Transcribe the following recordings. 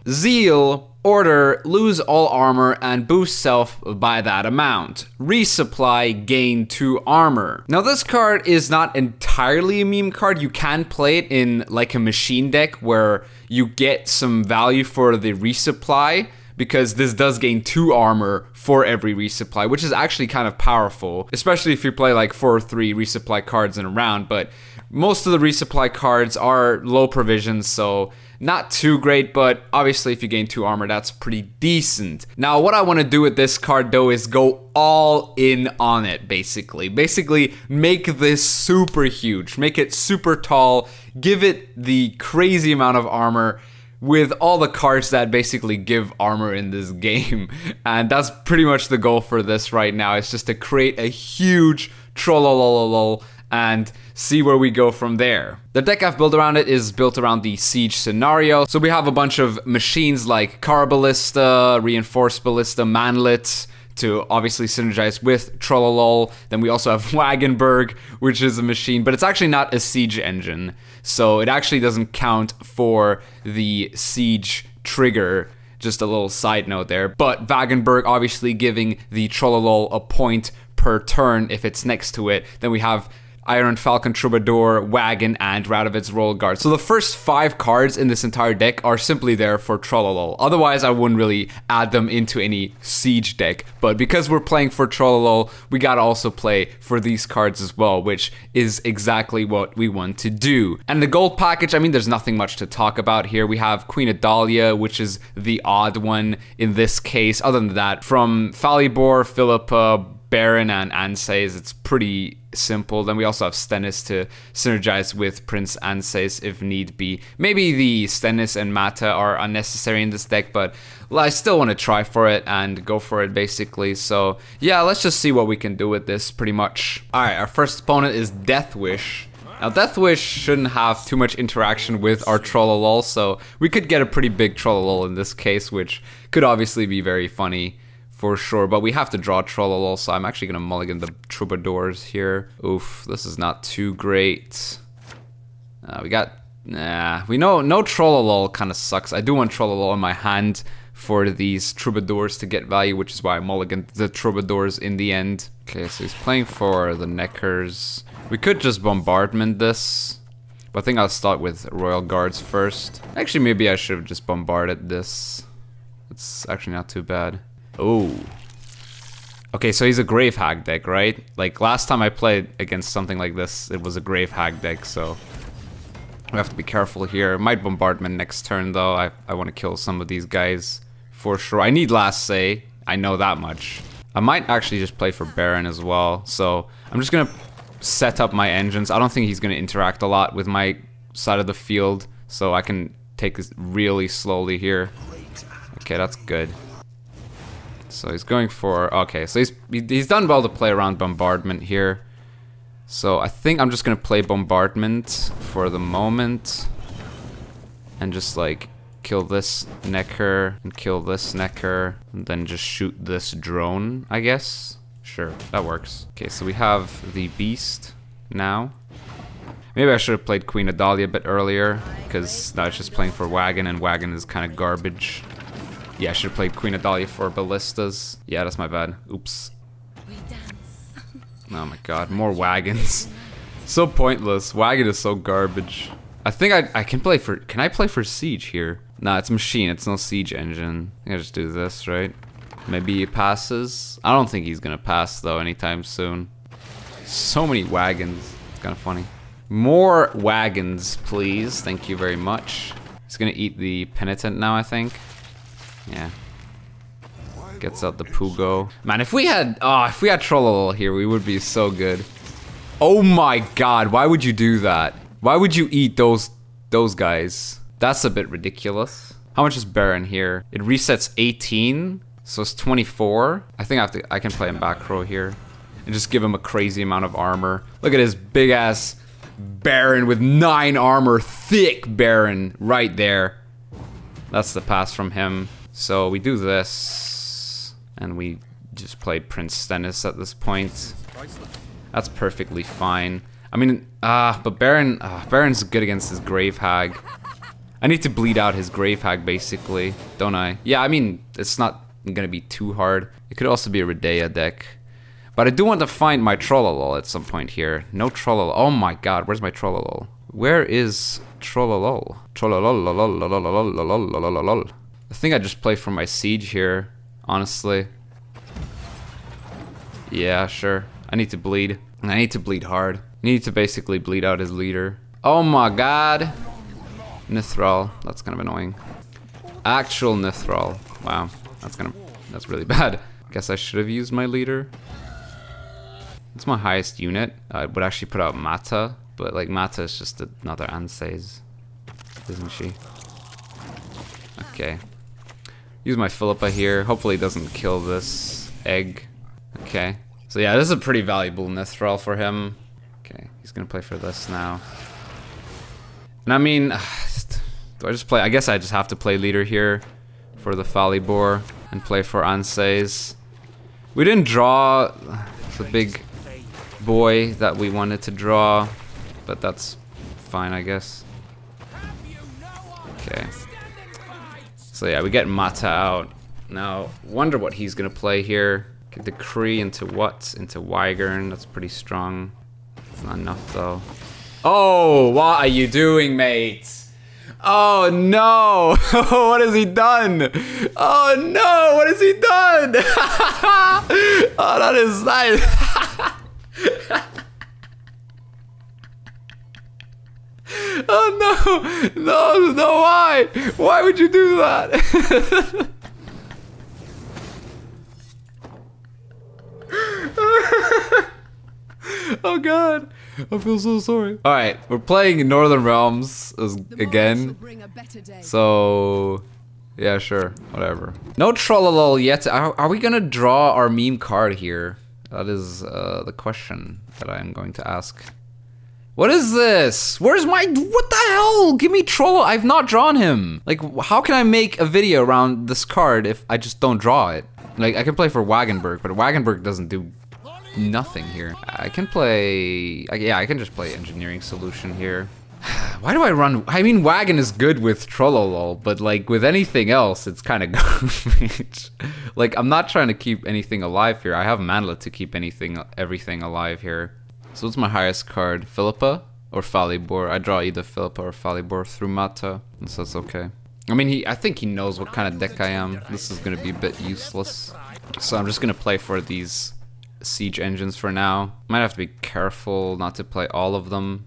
Zeal, order, lose all armor and boost self by that amount. Resupply, gain 2 armor. Now this card is not entirely a meme card. You can play it in like a machine deck where you get some value for the resupply, because this does gain 2 armor for every resupply, which is actually kind of powerful, especially if you play like 4 or 3 resupply cards in a round. But most of the resupply cards are low provisions, so not too great, but obviously if you gain 2 armor, that's pretty decent. Now, what I want to do with this card though is go all in on it, basically. Basically, make this super huge, make it super tall, give it the crazy amount of armor with all the cards that basically give armor in this game. And that's pretty much the goal for this right now. It's just to create a huge trollolololol and see where we go from there. The deck I've built around it is built around the siege scenario. So we have a bunch of machines like Car Ballista, Reinforced Ballista, Manlet, to obviously synergize with Trollolol. Then we also have Wagenberg, which is a machine, but it's actually not a siege engine. So it actually doesn't count for the siege trigger. Just a little side note there. But Wagenberg obviously giving the Trollolol a point per turn if it's next to it. Then we have Iron Falcon Troubadour, Wagon, and Radovid's Royal Guard. So the first 5 cards in this entire deck are simply there for Trollolol. Otherwise, I wouldn't really add them into any siege deck. But because we're playing for Trollolol, we gotta also play for these cards as well, which is exactly what we want to do. And the gold package, I mean, there's nothing much to talk about here. We have Queen Adalia, which is the odd one in this case. Other than that, from Falibor, Philippa, Baron, and Ansays, it's pretty simple. Then we also have Stennis to synergize with Prince Ansays if need be. Maybe the Stennis and Mata are unnecessary in this deck, but I still want to try for it and go for it basically. So yeah, let's just see what we can do with this pretty much. Alright, our first opponent is Deathwish. Now Deathwish shouldn't have too much interaction with our Trollolol, so we could get a pretty big Trollolol in this case, which could obviously be very funny for sure, but we have to draw Trollolol, so I'm actually gonna mulligan the Troubadours here. Oof, this is not too great. We know no Trollolol kind of sucks. I do want Trollolol in my hand for these Troubadours to get value, which is why I mulliganed the Troubadours in the end. Okay, so he's playing for the Neckers. We could just bombardment this, but I think I'll start with Royal Guards first. Actually, maybe I should have just bombarded this. It's actually not too bad. Oh. Okay, so he's a Grave Hag deck, right? Like, last time I played against something like this, it was a Grave Hag deck, so we have to be careful here. Might bombardment next turn, though. I want to kill some of these guys for sure. I need Last Say. I know that much. I might actually just play for Baron as well, so I'm just gonna set up my engines. I don't think he's gonna interact a lot with my side of the field, so I can take this really slowly here. Okay, that's good. So he's going for, okay, so he's done well to play around bombardment here. So I think I'm just gonna play bombardment for the moment and just like kill this Necker and kill this Necker and then just shoot this drone, I guess. Sure, that works. Okay, so we have the Beast now. Maybe I should have played Queen Adalia a bit earlier, because now it's just playing for Wagon, and Wagon is kind of garbage. Yeah, I should have played Queen Adalia for Ballistas. Yeah, that's my bad. Oops. Oh my god, more Wagons. So pointless. Wagon is so garbage. I think I can play for... Can I play for Siege here? Nah, it's Machine. It's no Siege engine. I think I just do this, right? Maybe he passes. I don't think he's gonna pass, though, anytime soon. So many Wagons. It's kind of funny. More Wagons, please. Thank you very much. He's gonna eat the Penitent now, I think. Yeah. Gets out the Pugo. Man, if we had Trollolol here, we would be so good. Oh my god, why would you do that? Why would you eat those guys? That's a bit ridiculous. How much is Baron here? It resets 18, so it's 24. I think I can play him back row here and just give him a crazy amount of armor. Look at his big ass Baron with 9 armor, thick Baron right there. That's the pass from him. So we do this, and we just play Prince Stennis at this point. That's perfectly fine. I mean, but Baron's good against his Grave Hag. I need to bleed out his Grave Hag, basically, don't I? Yeah, I mean, it's not gonna be too hard. It could also be a Redea deck. But I do want to find my Trollolol at some point here. No Trollolol. Oh my god, where's my Trollolol? Where is Trollolol? Trollolol. I think I just play for my Siege here, honestly. Yeah, sure. I need to bleed. I need to bleed hard. I need to basically bleed out his leader. Oh my god. Nithral. That's kind of annoying. Actual Nithral. Wow. That's really bad. Guess I should have used my leader. It's my highest unit. I would actually put out Mata, but like Mata is just another Ansays, isn't she? Okay. Use my Philippa here. Hopefully it doesn't kill this egg. Okay. So yeah, this is a pretty valuable Nithral for him. Okay, he's gonna play for this now. And I mean, do I just play? I guess I just have to play leader here for the Falibor and play for Ansays. We didn't draw the big boy that we wanted to draw, but that's fine, I guess. Okay. So yeah, we get Mata out. Now, wonder what he's gonna play here. Get the Kree into what? Into Wyvern. That's pretty strong. It's not enough though. Oh, what are you doing, mate? Oh no! What has he done? Oh no! What has he done? Oh, that is nice. Oh no! No, no, why? Why would you do that? Oh god, I feel so sorry. Alright, we're playing Northern Realms again. So, yeah, sure, whatever. No Trollolol yet. Are we gonna draw our meme card here? That is the question that I'm going to ask. What is this? Where's my, what the hell? Give me Troll. I've not drawn him. Like, how can I make a video around this card if I just don't draw it? Like, I can play for Wagenberg, but Wagenberg doesn't do nothing here. I can play, yeah, I can just play Engineering Solution here. Why do I run? I mean, Wagon is good with Trollolol, but like with anything else, it's kind of garbage. Like, I'm not trying to keep anything alive here. I have Manlet to keep everything alive here. So what's my highest card? Philippa or Falibor? I draw either Philippa or Falibor through Mata, so that's okay. I mean, I think he knows what kind of deck I am. This is gonna be a bit useless. So I'm just gonna play for these siege engines for now. Might have to be careful not to play all of them.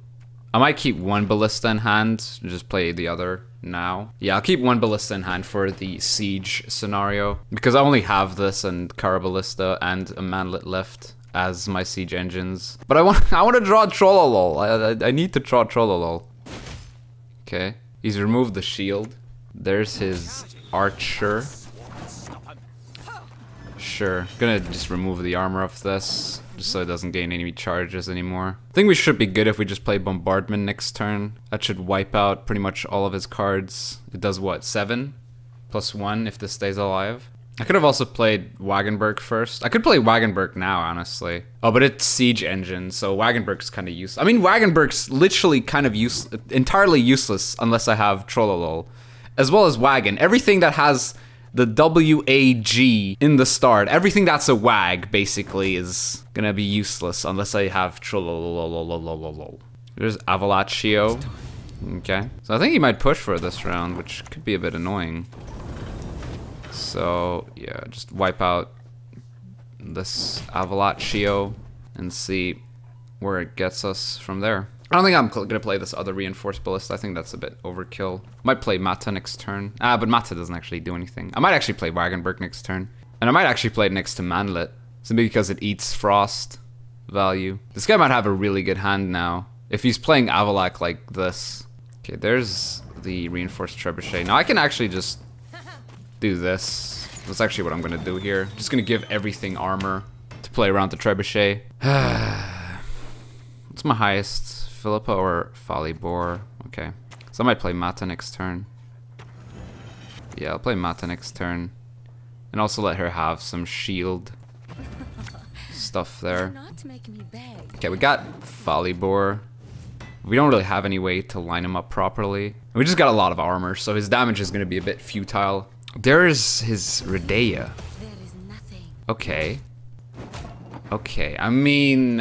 I might keep one Ballista in hand and just play the other now. Yeah, I'll keep one Ballista in hand for the siege scenario, because I only have this and Cara Ballista and a Manlet left as my siege engines. But I want to draw Trollolol. I need to draw Trollolol. Okay, he's removed the shield. There's his archer. Sure, gonna just remove the armor of this, just so it doesn't gain any charges anymore. I think we should be good if we just play Bombardment next turn. That should wipe out pretty much all of his cards. It does what, 7? +1 if this stays alive. I could have also played Wagenberg first. I could play Wagenberg now, honestly. Oh, but it's Siege Engine, so Wagenberg's kind of useless. I mean, Wagenberg's literally kind of entirely useless unless I have Trollolol. As well as Wagon. Everything that has the W-A-G in the start, everything that's a WAG, basically, is gonna be useless unless I have Trollolol. There's Avalaccio. Okay. So I think he might push for this round, which could be a bit annoying. So, yeah, just wipe out this Avalaccio and see where it gets us from there. I don't think I'm gonna play this other Reinforced Ballista. I think that's a bit overkill. Might play Mata next turn. But Mata doesn't actually do anything. I might actually play Wagenberg next turn. And I might actually play it next to Manlet, simply because it eats Frost value. This guy might have a really good hand now, if he's playing Avalak like this. Okay, there's the Reinforced Trebuchet. Now I can actually just do this. That's actually what I'm gonna do here. Just gonna give everything armor to play around the Trebuchet. What's my highest? Philippa or Falibor? Okay. So I might play Mata next turn. Yeah, I'll play Mata next turn. And also let her have some shield stuff there. Okay, we got Folibor. We don't really have any way to line him up properly. We just got a lot of armor, so his damage is going to be a bit futile. There's his Redea. Okay. Okay, I mean,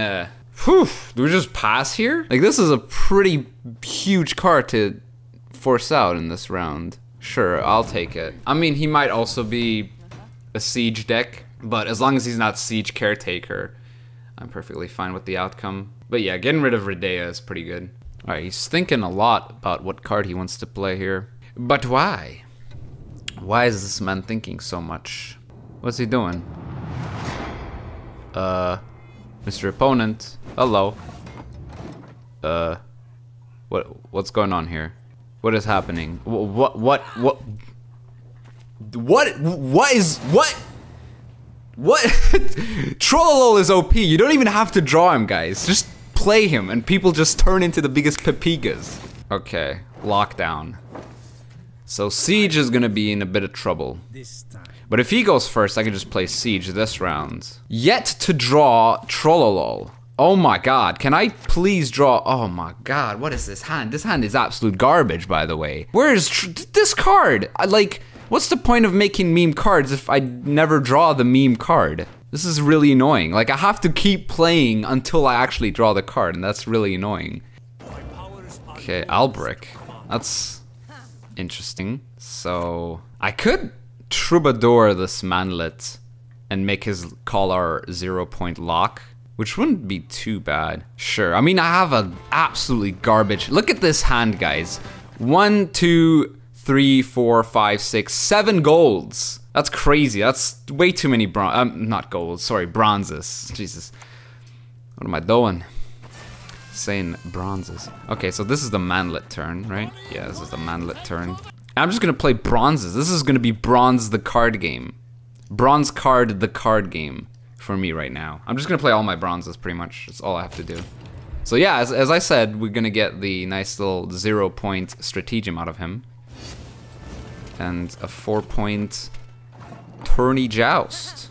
whew, do we just pass here? Like, this is a pretty huge card to force out in this round. Sure, I'll take it. I mean, he might also be a siege deck, but as long as he's not siege caretaker, I'm perfectly fine with the outcome. But yeah, getting rid of Redea is pretty good. Alright, he's thinking a lot about what card he wants to play here. But why? Why is this man thinking so much? What's he doing? Mr. Opponent, hello. What's going on here? What is happening? What Trollolol is OP. You don't even have to draw him, guys. Just play him and people just turn into the biggest pepigas. Okay, lockdown. So Siege is gonna be in a bit of trouble. But if he goes first, I can just play Siege this round. Yet to draw Trollolol. Oh my god, can I please draw? Oh my god, what is this hand? This hand is absolute garbage, by the way. Where is this card? What's the point of making meme cards if I never draw the meme card? This is really annoying. Like, I have to keep playing until I actually draw the card, and that's really annoying. Okay, Albric. That's interesting. So, I could Troubadour this manlet and make his collar 0-point lock, which wouldn't be too bad. Sure, I mean, I have a absolutely garbage. Look at this hand, guys. 1, 2, 3, 4, 5, 6, 7 golds. That's crazy. That's way too many not golds, sorry, bronzes. Jesus. What am I doing? Saying bronzes. Okay, so this is the manlet turn, right? Yeah, this is the manlet turn. I'm just gonna play bronzes. This is gonna be bronze the card game. Bronze card the card game for me right now. I'm just gonna play all my bronzes pretty much. That's all I have to do. So yeah, as I said, we're gonna get the nice little 0-point stratagem out of him. And a 4-point tourney joust.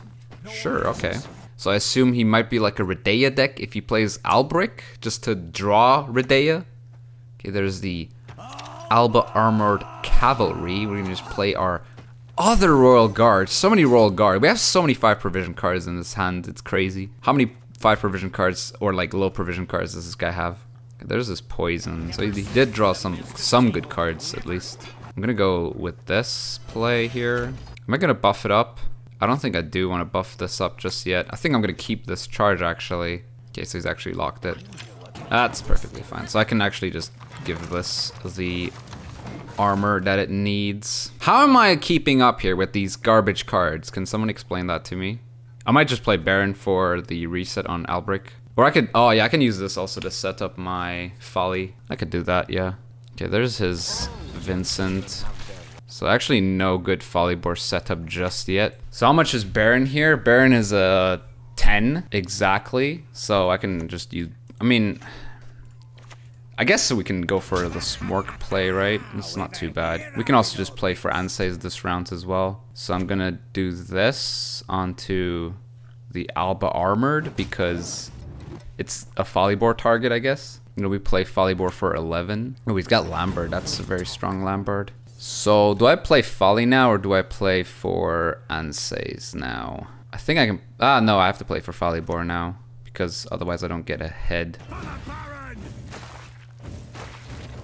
Sure, okay. So I assume he might be like a Redea deck if he plays Albric, just to draw Redea. Okay, there's the Alba Armored Cavalry. We're gonna just play our other Royal Guard. So many Royal Guard. We have so many 5 provision cards in this hand, it's crazy. How many 5 provision cards, or like low provision cards, does this guy have? Okay, there's this poison, so he did draw some good cards at least. I'm gonna go with this play here. Am I gonna buff it up? I don't think I do want to buff this up just yet. I think I'm gonna keep this charge actually. Okay, so he's actually locked it. That's perfectly fine. So I can actually just give this the armor that it needs. How am I keeping up here with these garbage cards? Can someone explain that to me? I might just play Baron for the reset on Albric. Or I could, oh yeah, I can use this also to set up my Folly. I could do that, yeah. Okay, there's his Vincent. So actually no good Folibor setup just yet. So how much is Baron here? Baron is a 10 exactly. So I can just use, I mean, I guess we can go for the Smork play, right? It's not too bad. We can also just play for Anses this round as well. So I'm gonna do this onto the Alba Armored because it's a Folibor target, I guess. You know, we play Folibor for 11. Oh, he's got Lambert. That's a very strong Lambert. So, do I play Folly now or do I play for Anses now? I think I can... no, I have to play for Folibor now because otherwise I don't get ahead.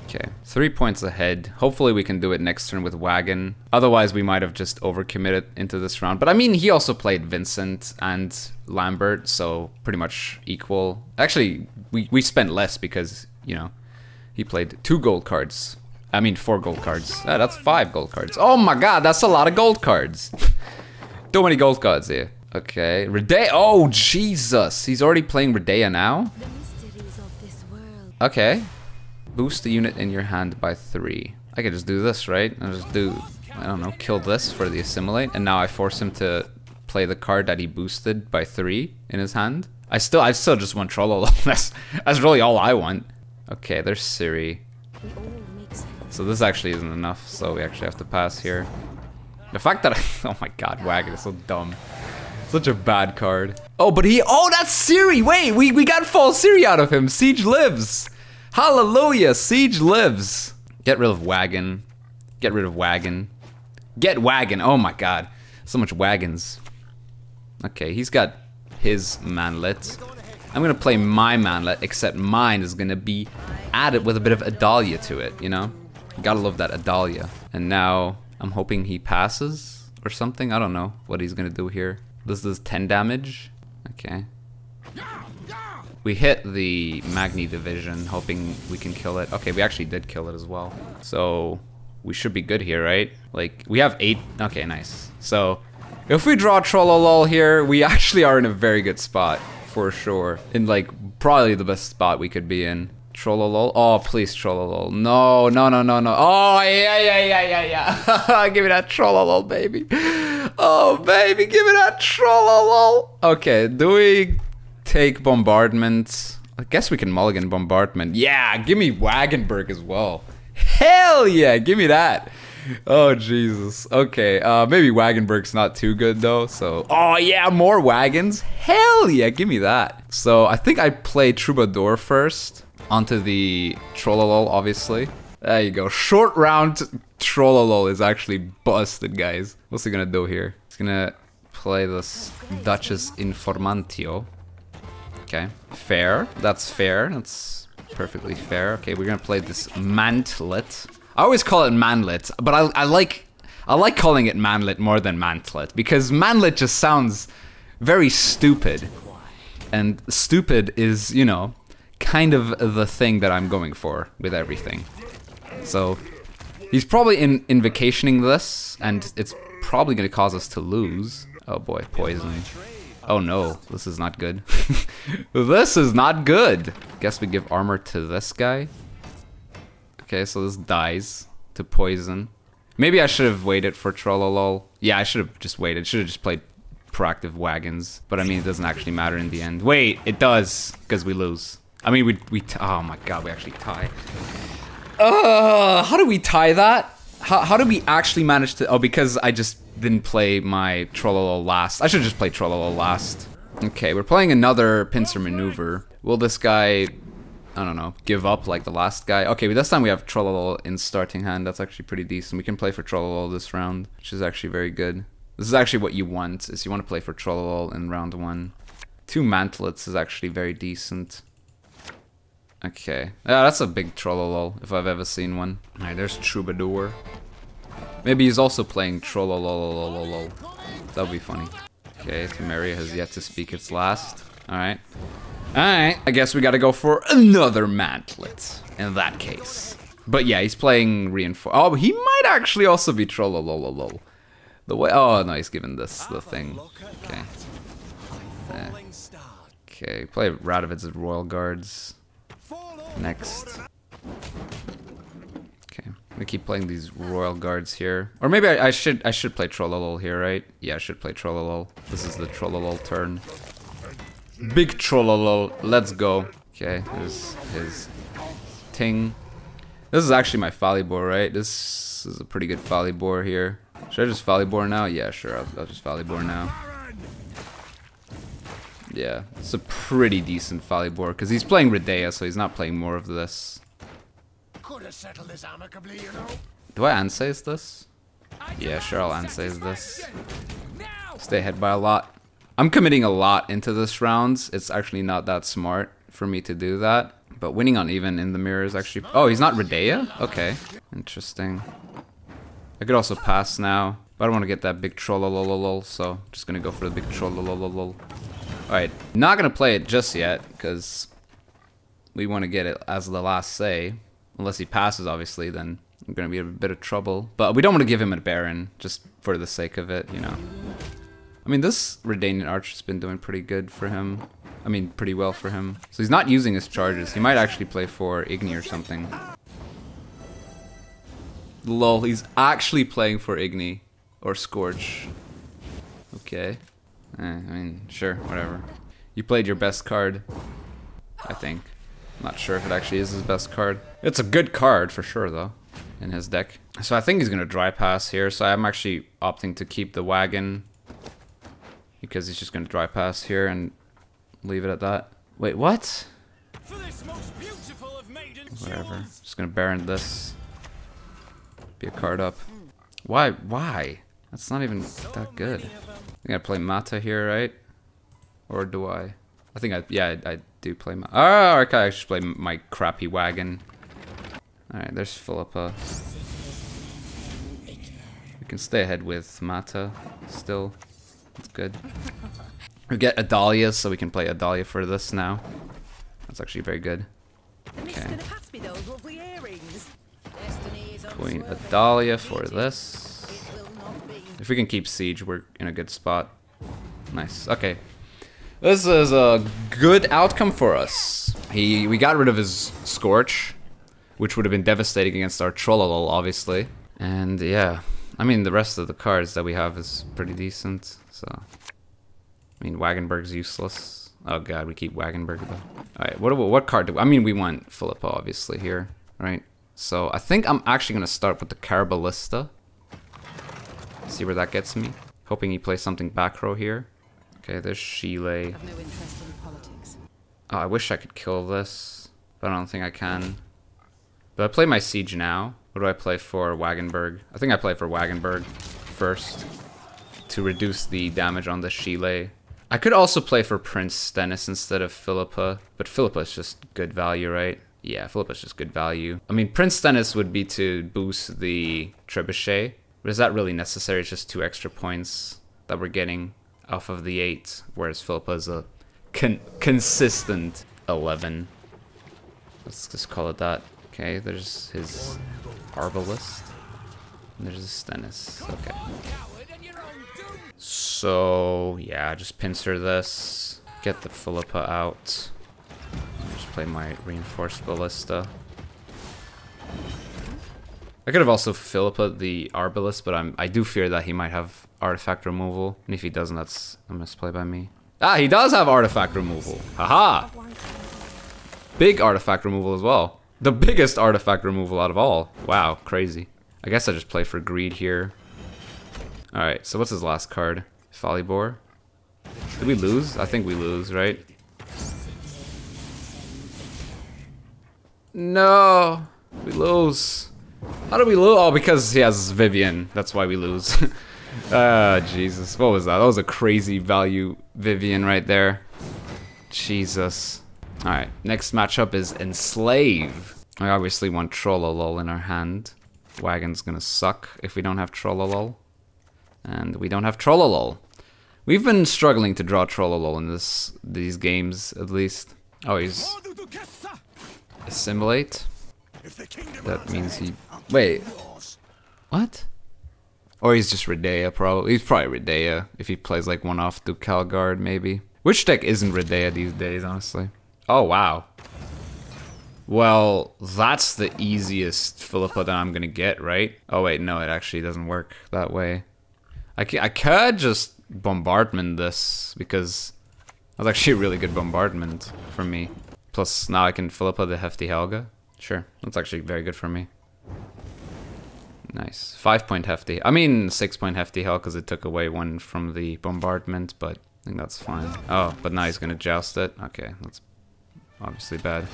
Okay, 3 points ahead. Hopefully we can do it next turn with Wagon. Otherwise we might have just overcommitted into this round. But I mean, he also played Vincent and Lambert, so pretty much equal. Actually, we spent less because, you know, he played 2 gold cards. I mean, 4 gold cards. That's 5 gold cards. Oh my god, that's a lot of gold cards. Too many gold cards here. Okay, Redea. Oh, Jesus. He's already playing Redea now? Okay. Boost the unit in your hand by 3. I could just do this, right? I'll just do, I don't know, kill this for the assimilate. And now I force him to play the card that he boosted by 3 in his hand. I still just want Trollolol. That's really all I want. Okay, there's Siri. So this actually isn't enough, so we actually have to pass here. The fact that oh my god, Wagon is so dumb. Such a bad card. Oh, but oh, that's Siri. Wait, we got false Siri out of him. Siege lives. Hallelujah, Siege lives. Get rid of Wagon. Get rid of Wagon. Get Wagon. Oh my god. So much wagons. Okay, he's got his manlet. I'm gonna play my manlet, except mine is gonna be added with a bit of Adalia to it, you know? Gotta love that Adalia. And now I'm hoping he passes or something. I don't know what he's gonna do here. This is 10 damage. Okay. We hit the Magni division, hoping we can kill it. Okay, we actually did kill it as well. So we should be good here, right? Like, we have 8. Okay, nice. So if we draw Trollolol here, we actually are in a very good spot, for sure. In like, probably the best spot we could be in. Trollolol. Oh, please, Trollolol. No, no, no, no, no. Oh, yeah. Give me that Trollolol, baby. Oh, baby, give me that Trollolol. Okay, do we take Bombardment? I guess we can mulligan Bombardment. Yeah, give me Wagenburg as well. Hell yeah, give me that. Oh, Jesus. Okay, maybe Wagenburg's not too good, though, so... Oh, yeah, more wagons. Hell yeah, give me that. So, I think I play Troubadour first. Onto the Trollolol, obviously. There you go. Short round Trollolol is actually busted, guys. What's he gonna do here? He's gonna play this Duchess Informantio. Okay. Fair. That's fair. That's perfectly fair. Okay, we're gonna play this Mantlet. I always call it Manlet, but I like calling it Manlet more than Mantlet, because Manlet just sounds very stupid. And stupid is, you know, kind of the thing that I'm going for with everything. So he's probably invocationing this, and it's probably gonna cause us to lose. Oh boy, poison. Oh no, this is not good. This is not good. Guess we give armor to this guy. Okay, so this dies to poison. Maybe I should have waited for Trollolol. Yeah, I should have just waited. Should have just played proactive wagons. But I mean, it doesn't actually matter in the end. Wait, it does, because we lose. I mean, oh my god, we actually tie. How do we tie that? How did we actually manage to, oh, because I just didn't play my Trollolol last. I should just play Trollolol last. Okay, we're playing another pincer maneuver. Will this guy, I don't know, give up like the last guy? Okay, but this time we have Trollolol in starting hand. That's actually pretty decent. We can play for Trollolol this round, which is actually very good. This is actually what you want, is you want to play for Trollolol in round 1. 2 Mantlets is actually very decent. Okay. Yeah, that's a big Trollolol, if I've ever seen one. Alright, there's Troubadour. Maybe he's also playing Trollololololol. That would be funny. Okay, Temeria has yet to speak its last. Alright. Alright, I guess we gotta go for another Mantlet, in that case. But yeah, he's playing Reinforce. Oh, he might actually also be Trollolololol. The way, oh no, he's given this the thing. Okay. Yeah. Okay, play Radovid's Royal Guards. Next. Okay, I'm gonna keep playing these Royal Guards here. Or maybe I should play Trollolol here, right? Yeah, I should play Trollolol. This is the Trollolol turn. Big Trollolol, let's go. Okay, there's his Ting. This is actually my Falibor, right? This is a pretty good Falibor here. Should I just Falibor now? Yeah, sure, I'll just Falibor now. Yeah, it's a pretty decent Falibor, because he's playing Redea, so he's not playing more of this. Could have settled this amicably, you know? Do I Ansaze this? Yeah, sure, I'll Ansaze this. Stay ahead by a lot. I'm committing a lot into this round. It's actually not that smart for me to do that. But winning on even in the mirror is actually... Oh, he's not Redea? Okay. Interesting. I could also pass now, but I don't want to get that big Trollolololol, so I'm just gonna go for the big Trollolololol. Alright, not gonna play it just yet, because we want to get it as the last say. Unless he passes, obviously, then I'm gonna be in a bit of trouble. But we don't want to give him a Baron, just for the sake of it, you know. I mean, this Redanian Archer's been doing pretty good for him. I mean, pretty well for him. So he's not using his charges. He might actually play for Igni or something. Lol, he's actually playing for Igni. Or Scorch. Okay. I mean, sure, whatever. You played your best card, I think. Not sure if it actually is his best card. It's a good card, for sure, though. in his deck. So I think he's gonna dry pass here. So I'm actually opting to keep the wagon because he's just gonna dry pass here and leave it at that. Wait, what? Whatever. Just gonna Baron this. Be a card up. Why? Why? That's not even that good. I think I play Mata here, right? Or do I? I think I do play Mata. Oh, okay, I should play my crappy wagon. Alright, there's Philippa. We can stay ahead with Mata still. That's good. We get Adalia, so we can play Adalia for this now. That's actually very good. Okay. Queen Adalia for this. If we can keep Siege, we're in a good spot. Nice. Okay. This is a good outcome for us. We got rid of his Scorch, which would have been devastating against our Trollolol, obviously. And yeah, I mean, the rest of the cards that we have is pretty decent, so. I mean, Wagenberg's useless. Oh god, we keep Wagenberg though. Alright, what card do we, I mean, we want Philippa, obviously, here, right? So I think I'm actually gonna start with the Carabalista. See where that gets me. Hoping he plays something back row here. Okay, there's Chile. Have no interest in politics. Oh, I wish I could kill this, but I don't think I can. Do I play my Siege now? What do I play for Wagenberg? I think I play for Wagenberg first to reduce the damage on the Chile. I could also play for Prince Stennis instead of Philippa, but Philippa is just good value, right? Yeah, Philippa's just good value. I mean, Prince Stennis would be to boost the Trebuchet, but is that really necessary? It's just 2 extra points that we're getting off of the 8, whereas Philippa is a consistent 11. Let's just call it that. Okay, there's his Arbalist. And there's his Stennis. Okay. So, yeah, just pincer this. Get the Philippa out. Just play my Reinforced Ballista. I could have also Philippa the Arbalist, but I do fear that he might have artifact removal. And if he doesn't, that's a misplay by me. Ah, he does have artifact removal. Haha! Big artifact removal as well. The biggest artifact removal out of all. Wow, crazy. I guess I just play for greed here. Alright, so what's his last card? Folibor? Did we lose? I think we lose, right? No! We lose. How do we lose? Oh, because he has Vivian. That's why we lose. Ah, Jesus. What was that? That was a crazy value Vivian right there. Jesus. Alright, next matchup is Enslave. I obviously want Trollolol in our hand. Wagon's gonna suck if we don't have Trollolol. And we don't have Trollolol. We've been struggling to draw Trollolol in these games, at least. Oh, he's... Assimilate? That means he... Wait. What? Or he's just Redea, probably. He's probably Redea, if he plays like one off Ducal Guard, maybe. Which deck isn't Redea these days, honestly? Oh, wow. Well, that's the easiest Philippa that I'm gonna get, right? Oh wait, no, it actually doesn't work that way. I could just bombardment this, because that's actually a really good bombardment for me. Plus, now I can Philippa the Hefty Helga. Sure, that's actually very good for me. Nice. 5-point Hefty. I mean, 6-point Hefty Helga, because it took away 1 from the bombardment, but I think that's fine. Oh, but now he's gonna joust it. Okay, that's obviously bad.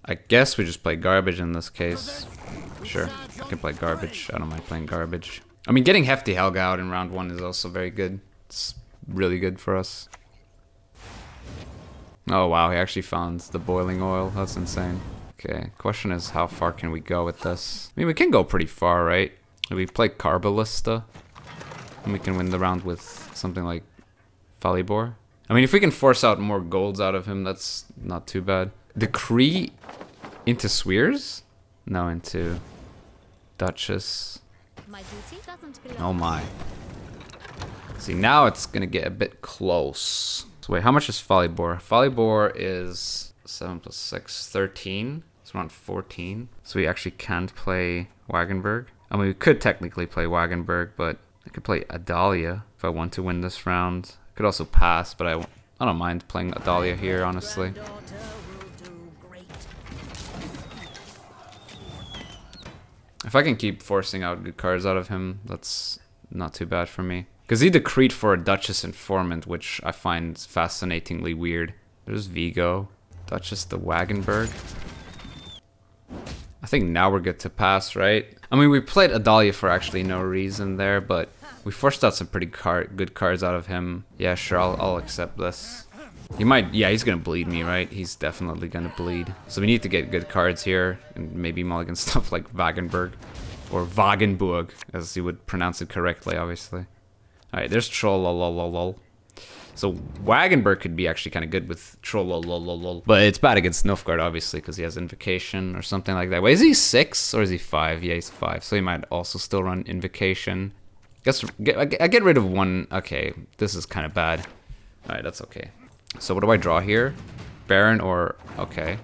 I guess we just play garbage in this case. Sure, I can play garbage. I don't mind playing garbage. I mean, getting Hefty Helga out in round 1 is also very good. It's really good for us. Oh wow, he actually found the boiling oil. That's insane. Okay, question is how far can we go with this? I mean, we can go pretty far, right? If we play Carbalista, and we can win the round with something like Falibor. I mean, if we can force out more golds out of him, that's not too bad. Decree into Swears? No, into Duchess. Oh my. See, now it's gonna get a bit close. So wait, how much is Falibor? Falibor is 7 plus 6, 13. It's around 14. So we actually can't play Wagenberg. I mean, we could technically play Wagenberg, but I could play Adalia if I want to win this round. I could also pass, but I don't mind playing Adalia here, honestly. If I can keep forcing out good cards out of him, that's not too bad for me. Because he decreed for a Duchess Informant, which I find fascinatingly weird. There's Vigo. Duchess de Wagenburg. I think now we're good to pass, right? I mean, we played Adalia for actually no reason there, but we forced out some pretty good cards out of him. Yeah, sure, I'll accept this. He might, yeah, he's gonna bleed me, right? He's definitely gonna bleed. So we need to get good cards here, and maybe mulligan stuff like Wagenburg. Or Wagenburg, as you would pronounce it correctly, obviously. Alright, there's Trollolololol. So Wagenburg could be actually kind of good with Trollolololol. But it's bad against Nilfgaard, obviously, because he has Invocation or something like that. Wait, is he 6 or is he 5? Yeah, he's 5. So he might also still run Invocation. I get rid of one. Okay, this is kind of bad. Alright, that's okay. So what do I draw here? Baron or... Okay.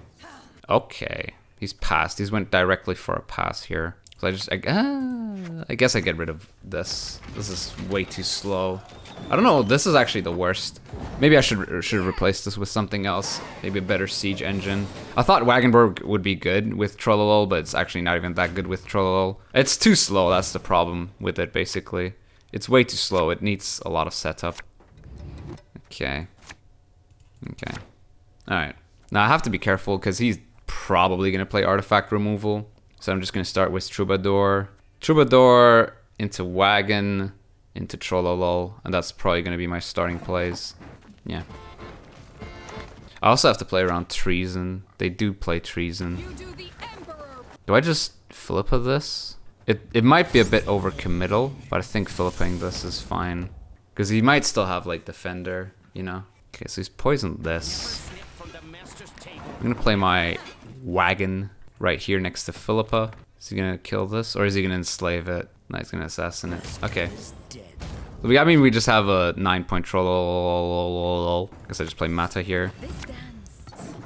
Okay. He's passed. He's went directly for a pass here. So I guess I get rid of this. This is way too slow. I don't know, this is actually the worst. Maybe I should replace this with something else. Maybe a better siege engine. I thought Wagenburg would be good with Trollolol, but it's actually not even that good with Trollolol. It's too slow, that's the problem with it, basically. It's way too slow, it needs a lot of setup. Okay. Okay. Alright. Now I have to be careful, because he's probably going to play Artifact Removal. So I'm just going to start with Troubadour. Troubadour into Wagon, into Trollolol, and that's probably going to be my starting plays. Yeah. I also have to play around Treason. They do play Treason. Do I just Philippa this? It might be a bit overcommittal, but I think Philippaing this is fine. Because he might still have, like, Defender, you know? Okay, so he's poisoned this. I'm going to play my Wagon right here next to Philippa. Is he gonna kill this, or is he gonna enslave it? No, he's gonna assassinate it. Okay. I mean, we just have a 9-point troll. Guess I just play Mata here.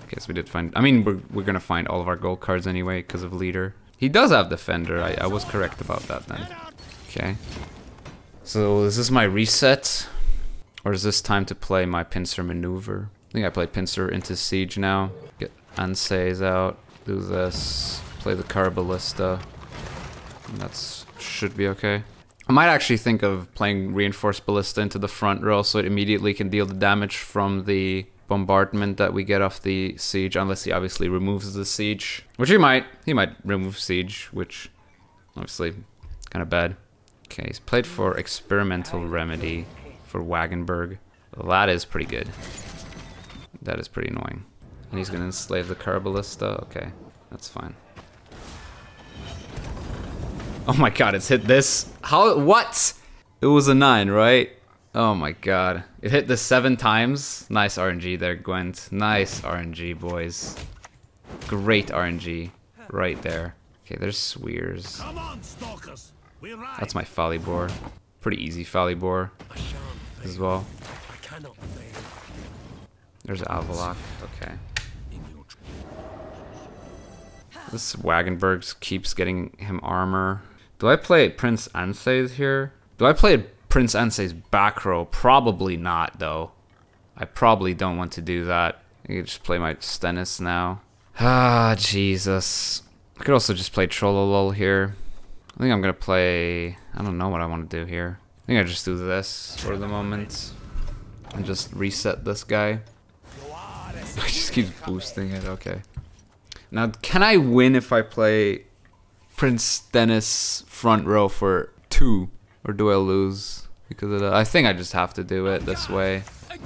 Okay, so we did find... I mean, we're gonna find all of our gold cards anyway because of Leader. He does have Defender. I was correct about that then. Okay. So is this my reset? Or is this time to play my Pincer Maneuver? I think I play Pincer into Siege now. Get Anseys out. Do this, play the Carbalista, that should be okay. I might actually think of playing Reinforced Ballista into the front row so it immediately can deal the damage from the bombardment that we get off the siege, unless he obviously removes the siege. Which he might remove siege, which obviously kind of bad. Okay, he's played for Experimental Remedy for Wagenburg. Well, that is pretty good. That is pretty annoying. And he's gonna enslave the Carbalista. Okay, that's fine. Oh my god, it's hit this. How? What? It was a 9, right? Oh my god. It hit this 7 times. Nice RNG there, Gwent. Nice RNG, boys. Great RNG. Right there. Okay, there's Sweers. That's my Falibor. Pretty easy Falibor as well. There's Avalok. Okay. This Wagenburg keeps getting him armor. Do I play Prince Anseys here? Do I play Prince Anseys back row? Probably not, though. I probably don't want to do that. I can just play my Stennis now. Ah, Jesus. I could also just play Trollolol here. I think I'm gonna play... I don't know what I want to do here. I think I just do this for the moment. And just reset this guy. I just keep boosting it, okay. Now, can I win if I play Prince Dennis front row for 2? Or do I lose because of that? I think I just have to do it this way. I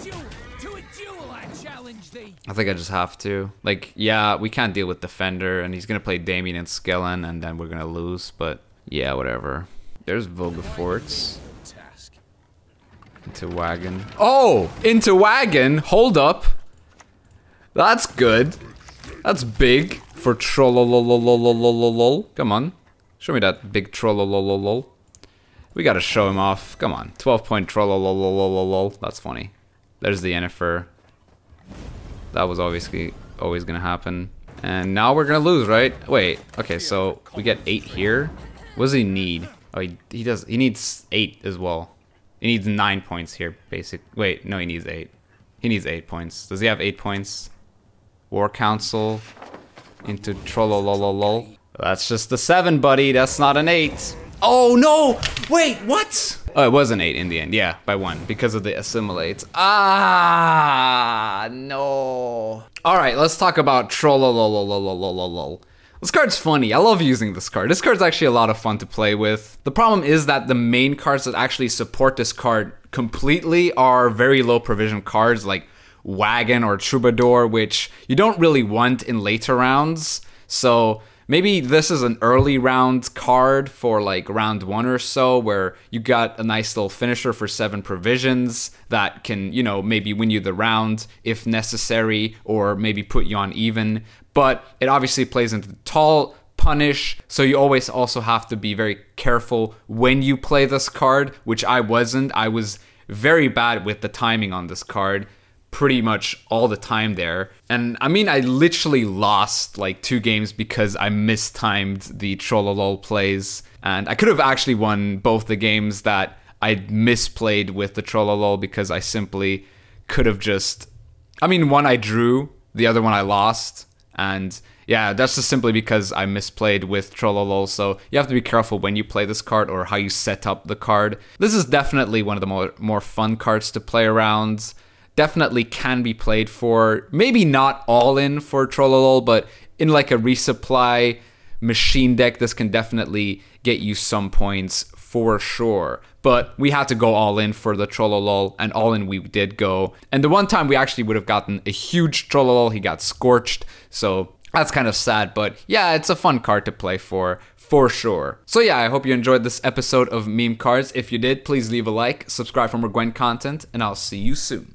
think I just have to. Like, yeah, we can't deal with Defender, and he's going to play Damien and Skellen, and then we're going to lose, but yeah, whatever. There's Vogeforts. Into Wagon. Oh! Into Wagon! Hold up! That's good. That's big for Trollolololololol. Come on. Show me that big Trollolololol. We gotta show him off. Come on. 12-point Trollololololol. That's funny. There's the Yennefer. That was obviously always gonna happen. And now we're gonna lose, right? Wait. Okay, so we get 8 here. What does he need? Oh, he does. He needs 8 as well. He needs 9 points here, basic. Wait, no, he needs 8. He needs 8 points. Does he have 8 points? War Council into Trollolololol. That's just a 7, buddy. That's not an 8. Oh, no! Wait, what? Oh, it was an 8 in the end. Yeah, by 1 because of the assimilate. Ah, no. All right, let's talk about Trollololololololol. This card's funny. I love using this card. This card's actually a lot of fun to play with. The problem is that the main cards that actually support this card completely are very low provision cards like Wagon or Troubadour, which you don't really want in later rounds. So maybe this is an early round card for like round 1 or so, where you got a nice little finisher for 7 provisions that can, you know, maybe win you the round if necessary, or maybe put you on even. But it obviously plays into the tall punish, so you always also have to be very careful when you play this card, which I wasn't. I was very bad with the timing on this card pretty much all the time there. And I mean, I literally lost like 2 games because I mistimed the Trollolol plays. And I could have actually won both the games that I misplayed with the Trollolol because I simply could have just... I mean, one I drew, the other one I lost. And yeah, that's just simply because I misplayed with Trollolol. So you have to be careful when you play this card or how you set up the card. This is definitely one of the more fun cards to play around. Definitely can be played for, maybe not all in for Trollolol, but in like a resupply machine deck, this can definitely get you some points for sure. But we had to go all in for the Trollolol, and all in we did go. And the one time we actually would have gotten a huge Trollolol, he got scorched, so that's kind of sad. But yeah, it's a fun card to play for sure. So yeah, I hope you enjoyed this episode of Meme Cards. If you did, please leave a like, subscribe for more Gwent content, and I'll see you soon.